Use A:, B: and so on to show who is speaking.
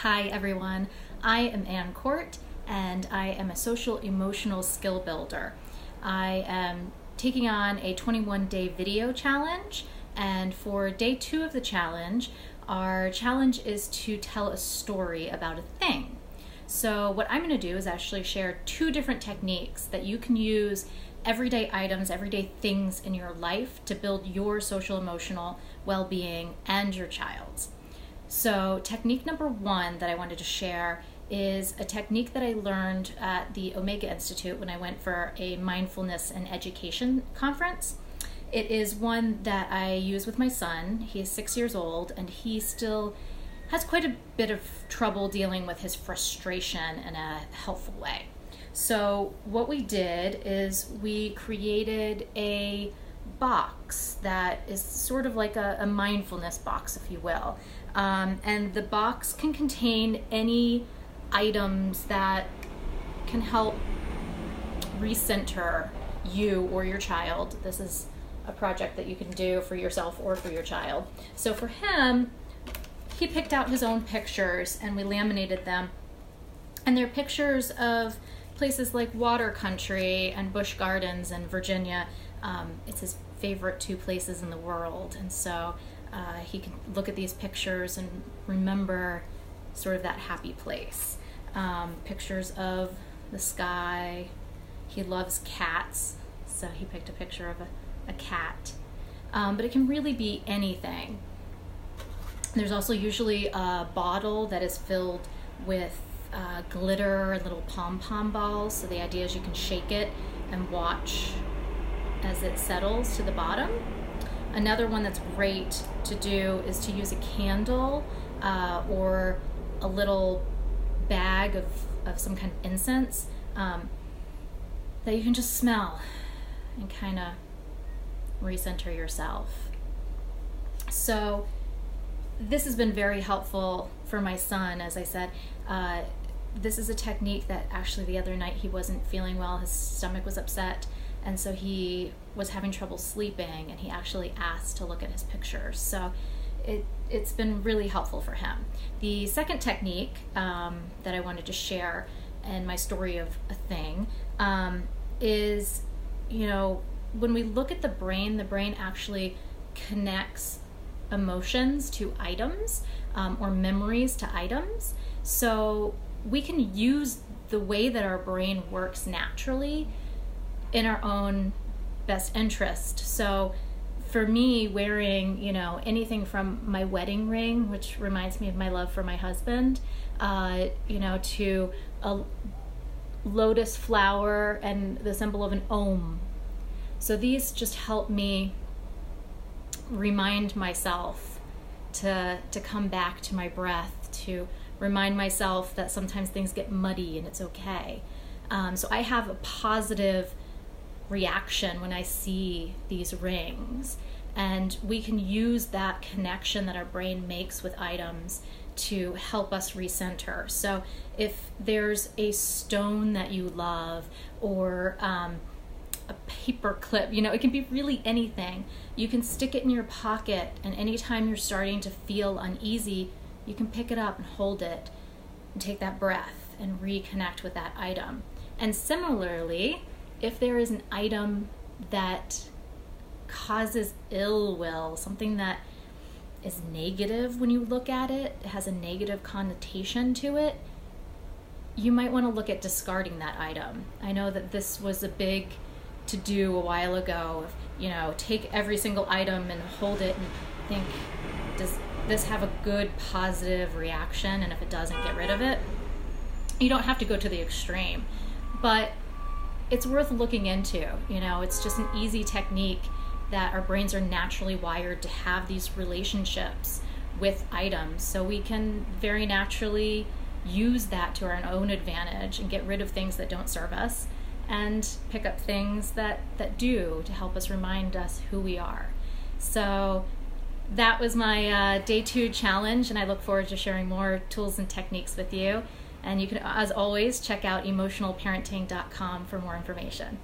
A: Hi everyone, I am Ann Court and I am a social emotional skill builder. I am taking on a 21-day video challenge, and for day 2 of the challenge, our challenge is to tell a story about a thing. So what I'm going to do is actually share 2 different techniques that you can use everyday items, everyday things in your life to build your social emotional well-being and your child's. So technique number 1 that I wanted to share is a technique that I learned at the Omega Institute when I went for a mindfulness and education conference. It is one that I use with my son. He is 6 years old and he still has quite a bit of trouble dealing with his frustration in a helpful way. So what we did is we created a box that is sort of like a mindfulness box, if you will. And the box can contain any items that can help recenter you or your child. This is a project that you can do for yourself or for your child. So for him, he picked out his own pictures and we laminated them. And they're pictures of places like Water Country and Busch Gardens in Virginia. It's his favorite 2 places in the world. And so he can look at these pictures and remember sort of that happy place. Pictures of the sky. He loves cats, so he picked a picture of a cat. But it can really be anything. There's also usually a bottle that is filled with glitter and little pom-pom balls. So the idea is you can shake it and watch as it settles to the bottom. Another one that's great to do is to use a candle or a little bag of some kind of incense that you can just smell and kind of recenter yourself. So this has been very helpful for my son. As I said, this is a technique that actually the other night he wasn't feeling well, his stomach was upset, and so he was having trouble sleeping, and he actually asked to look at his pictures. So it's been really helpful for him. The second technique that I wanted to share in my story of a thing is, when we look at the brain actually connects emotions to items or memories to items. So we can use the way that our brain works naturally in our own best interest. So for me, wearing, anything from my wedding ring, which reminds me of my love for my husband, to a lotus flower and the symbol of an Om. So these just help me remind myself to come back to my breath, to remind myself that sometimes things get muddy and it's okay. So I have a positive reaction when I see these rings, and we can use that connection that our brain makes with items to help us recenter. So if there's a stone that you love or a paper clip, it can be really anything. You can stick it in your pocket, and anytime you're starting to feel uneasy, you can pick it up and hold it and take that breath and reconnect with that item. And similarly, if there is an item that causes ill will, something that is negative when you look at it, it has a negative connotation to it, you might want to look at discarding that item. I know that this was a big to do a while ago. Take every single item and hold it and think, does this have a good positive reaction? And if it doesn't, get rid of it. You don't have to go to the extreme, but it's worth looking into. It's just an easy technique that our brains are naturally wired to have these relationships with items. So we can very naturally use that to our own advantage and get rid of things that don't serve us and pick up things that do, to help us remind us who we are. So that was my day 2 challenge, and I look forward to sharing more tools and techniques with you. And you can, as always, check out emotionalparenting.com for more information.